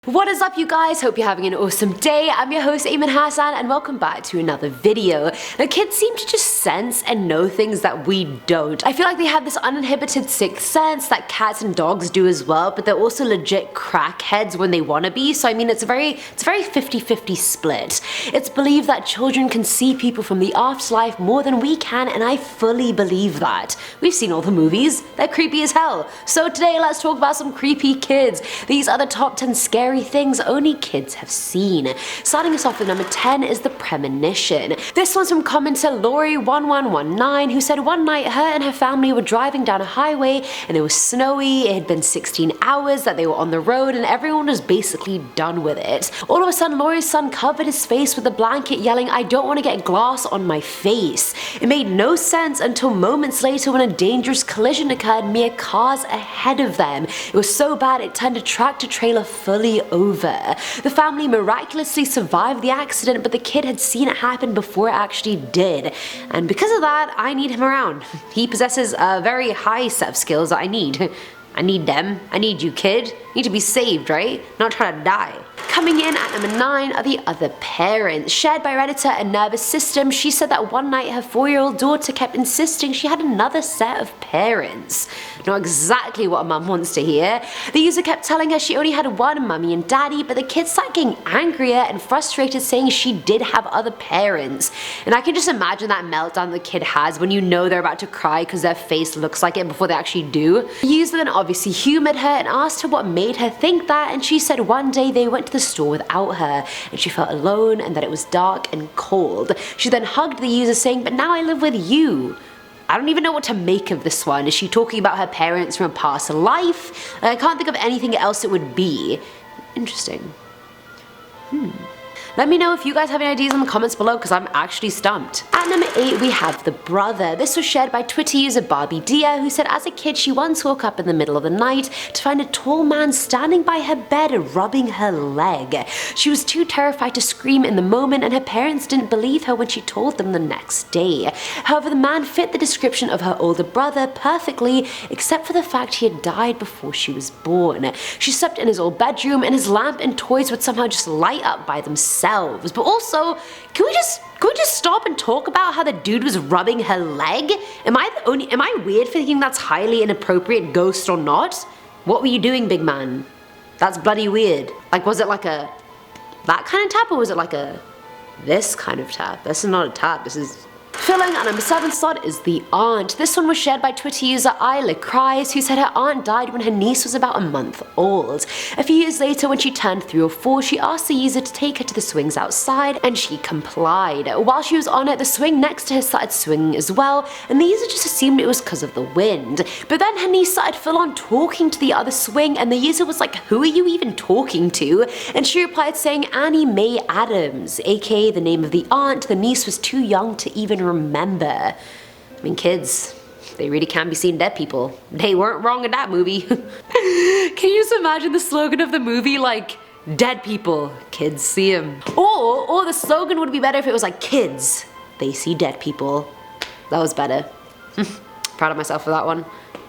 What is up, you guys? Hope you're having an awesome day. I'm your host Eamon Hassan and welcome back to another video. Now, kids seem to just sense and know things that we don't. I feel like they have this uninhibited sixth sense that cats and dogs do as well, but they're also legit crackheads when they want to be. So I mean, it's a very 50-50 split. It's believed that children can see people from the afterlife more than we can, and I fully believe that. We've seen all the movies. They're creepy as hell. So today let's talk about some creepy kids. These are the top 10 scary things only kids have seen. Starting us off with number 10 is the premonition. This one's from commenter Lori1119, who said one night her and her family were driving down a highway and it was snowy. It had been 16 hours that they were on the road and everyone was basically done with it. All of a sudden, Lori's son covered his face with a blanket, yelling, "I don't want to get glass on my face." It made no sense until moments later when a dangerous collision occurred near cars ahead of them. It was so bad it turned a tractor trailer fully over. The family miraculously survived the accident, but the kid had seen it happen before it actually did. And because of that, I need him around. He possesses a very high set of skills that I need. I need them. I need you, kid. You need to be saved, right? Not trying to die. Coming in at number 9 are the other parents. Shared by Redditor and Nervous System, she said that one night her 4-year-old daughter kept insisting she had another set of parents. Not exactly what a mum wants to hear. The user kept telling her she only had one mummy and daddy, but the kid started getting angrier and frustrated, saying she did have other parents. And I can just imagine that meltdown the kid has when you know they're about to cry because their face looks like it before they actually do. The user then obviously humoured her and asked her what made her think that, and she said one day they went to the store without her and she felt alone and that it was dark and cold. She then hugged the user, saying, "But now I live with you." I don't even know what to make of this one. Is she talking about her parents from a past life? I can't think of anything else it would be. Interesting. Let me know if you guys have any ideas in the comments below because I'm actually stumped. At number 8 we have the brother. This was shared by Twitter user Barbie Dia, who said as a kid she once woke up in the middle of the night to find a tall man standing by her bed rubbing her leg. She was too terrified to scream in the moment and her parents didn't believe her when she told them the next day. However, the man fit the description of her older brother perfectly, except for the fact he had died before she was born. She slept in his old bedroom and his lamp and toys would somehow just light up by themselves. But also, can we just stop and talk about how the dude was rubbing her leg? Am I weird for thinking that's highly inappropriate, ghost or not? What were you doing, big man? That's bloody weird. Like, was it like a that kind of tap or was it like a this kind of tap? This is not a tap, this is... Filling at number 7 slot is the aunt. This one was shared by Twitter user Isla Cries, who said her aunt died when her niece was about a month old. A few years later, when she turned 3 or 4, she asked the user to take her to the swings outside, and she complied. While she was on it, the swing next to her started swinging as well, and the user just assumed it was because of the wind. But then her niece started full on talking to the other swing, and the user was like, "Who are you even talking to?" And she replied saying Annie Mae Adams, aka the name of the aunt the niece was too young to even remember. I mean, kids, they really can be seeing dead people. They weren't wrong in that movie. Can you just imagine the slogan of the movie, like, dead people, kids see them? Or the slogan would be better if it was like, kids, they see dead people. That was better. Proud of myself for that one.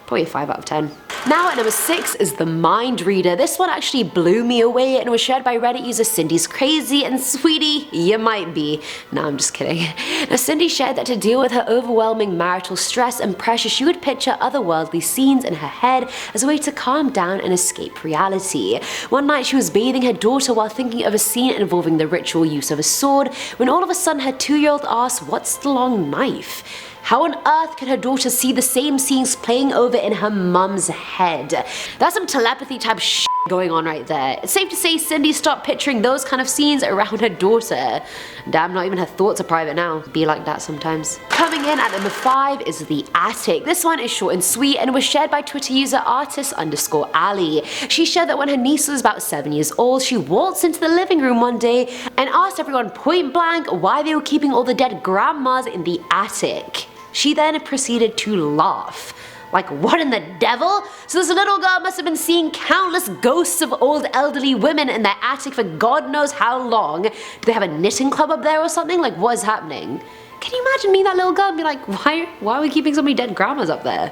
Probably a 5 out of 10. Now at number 6 is the mind reader. This one actually blew me away and was shared by Reddit user Cindy's Crazy, and sweetie, you might be. No, I'm just kidding. Now, Cindy shared that to deal with her overwhelming marital stress and pressure, she would picture otherworldly scenes in her head as a way to calm down and escape reality. One night she was bathing her daughter while thinking of a scene involving the ritual use of a sword, when all of a sudden her 2-year-old asked, "What's the long knife?" How on earth could her daughter see the same scenes playing over in her mum's head? That's some telepathy type shit going on right there. It's safe to say Cindy stopped picturing those kind of scenes around her daughter. Damn, not even her thoughts are private now. Be like that sometimes. Coming in at number 5 is the attic. This one is short and sweet and was shared by Twitter user artist_Ali. She shared that when her niece was about 7 years old, she waltzed into the living room one day and asked everyone point blank why they were keeping all the dead grandmas in the attic. She then proceeded to laugh. Like, what in the devil? So this little girl must have been seeing countless ghosts of old elderly women in their attic for God knows how long. Do they have a knitting club up there or something? Like, what is happening? Can you imagine me, that little girl, and be like, why are we keeping so many dead grandmas up there?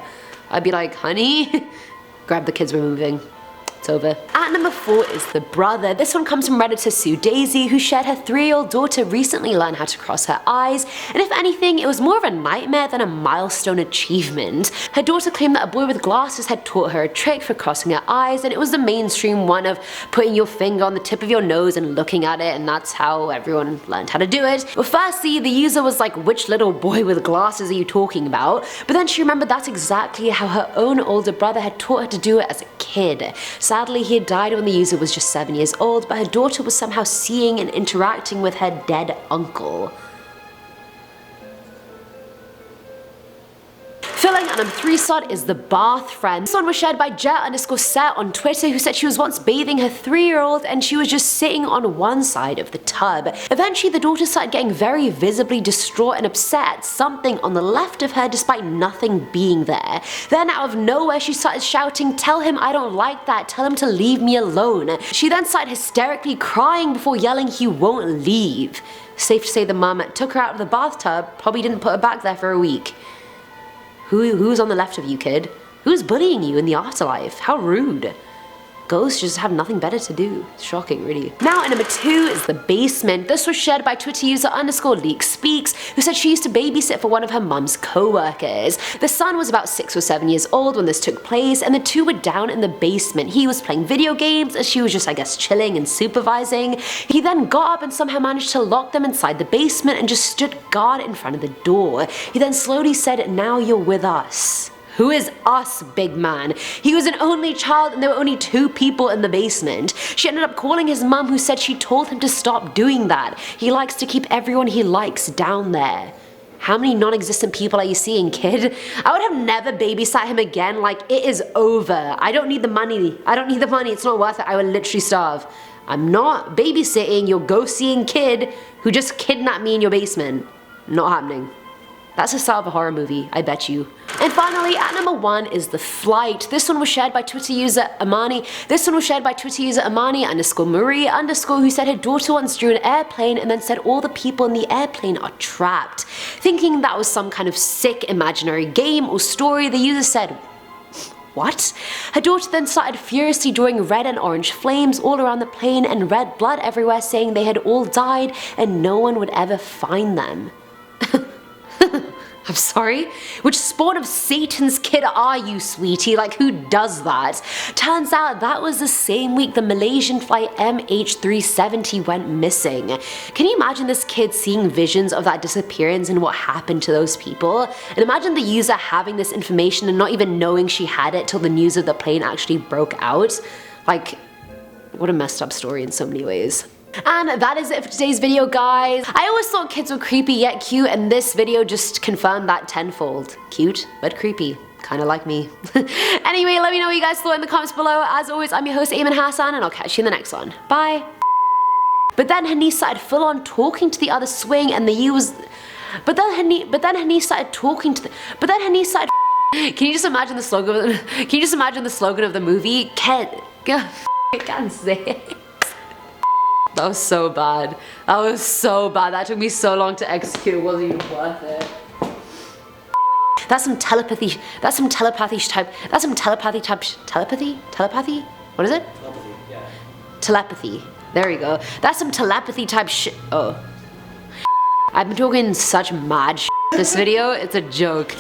I'd be like, honey, grab the kids, we're moving. It's over. At number 4 is the brother. This one comes from Redditor Sue Daisy, who shared her 3-year-old daughter recently learned how to cross her eyes, and if anything, it was more of a nightmare than a milestone achievement. Her daughter claimed that a boy with glasses had taught her a trick for crossing her eyes, and it was the mainstream one of putting your finger on the tip of your nose and looking at it, and that's how everyone learned how to do it. Well, firstly, the user was like, which little boy with glasses are you talking about? But then she remembered that's exactly how her own older brother had taught her to do it as a kid. Sadly, he had died when the user was just 7 years old, but her daughter was somehow seeing and interacting with her dead uncle. Filling at number 3 slot is the bath friend. This one was shared by Jet_Set on Twitter, who said she was once bathing her 3-year-old and she was just sitting on one side of the tub. Eventually, the daughter started getting very visibly distraught and upset at something on the left of her despite nothing being there. Then out of nowhere, she started shouting, "Tell him I don't like that, tell him to leave me alone." She then started hysterically crying before yelling he won't leave. Safe to say the mum took her out of the bathtub, probably didn't put her back there for a week. Who's on the left of you, kid? Who's bullying you in the afterlife? How rude. Ghosts just have nothing better to do. It's shocking, really. Now at number 2 is the basement. This was shared by Twitter user _LeakSpeaks, who said she used to babysit for one of her mum's co-workers. The son was about 6 or 7 years old when this took place, and the two were down in the basement. He was playing video games, and she was just, I guess, chilling and supervising. He then got up and somehow managed to lock them inside the basement and just stood guard in front of the door. He then slowly said, "Now you're with us." Who is us, big man? He was an only child and there were only 2 people in the basement. She ended up calling his mum, who said she told him to stop doing that. He likes to keep everyone he likes down there. How many non-existent people are you seeing, kid? I would have never babysat him again. Like, it is over. I don't need the money. It's not worth it. I will literally starve. I'm not babysitting your ghost-seeing kid who just kidnapped me in your basement. Not happening. That's the start of a horror movie, I bet you. And finally, at number 1 is The Flight. This one was shared by Twitter user Amani. _Marie_, who said her daughter once drew an airplane and then said all the people in the airplane are trapped. Thinking that was some kind of sick imaginary game or story, the user said, "What?" Her daughter then started furiously drawing red and orange flames all around the plane and red blood everywhere, saying they had all died and no one would ever find them. I'm sorry? Which spawn of Satan's kid are you, sweetie? Like, who does that? Turns out that was the same week the Malaysian flight MH370 went missing. Can you imagine this kid seeing visions of that disappearance and what happened to those people? And imagine the user having this information and not even knowing she had it till the news of the plane actually broke out. Like, what a messed up story in so many ways. And that is it for today's video, guys. I always thought kids were creepy yet cute, and this video just confirmed that tenfold. Cute, but creepy. Kinda like me. Anyway, let me know what you guys thought in the comments below. As always, I'm your host, Eamon Hassan, and I'll catch you in the next one. Bye. But then her niece started full on talking to the other swing, and the used. But then her niece started talking to the. Can you just imagine the slogan? Can you just imagine the slogan of the movie? I can't say it. That was so bad. That took me so long to execute. It wasn't even worth it. That's some telepathy type. Telepathy? What is it? Telepathy, yeah. Telepathy. There we go. That's some telepathy type shit. Oh. I've been talking such mad shit this video. It's a joke.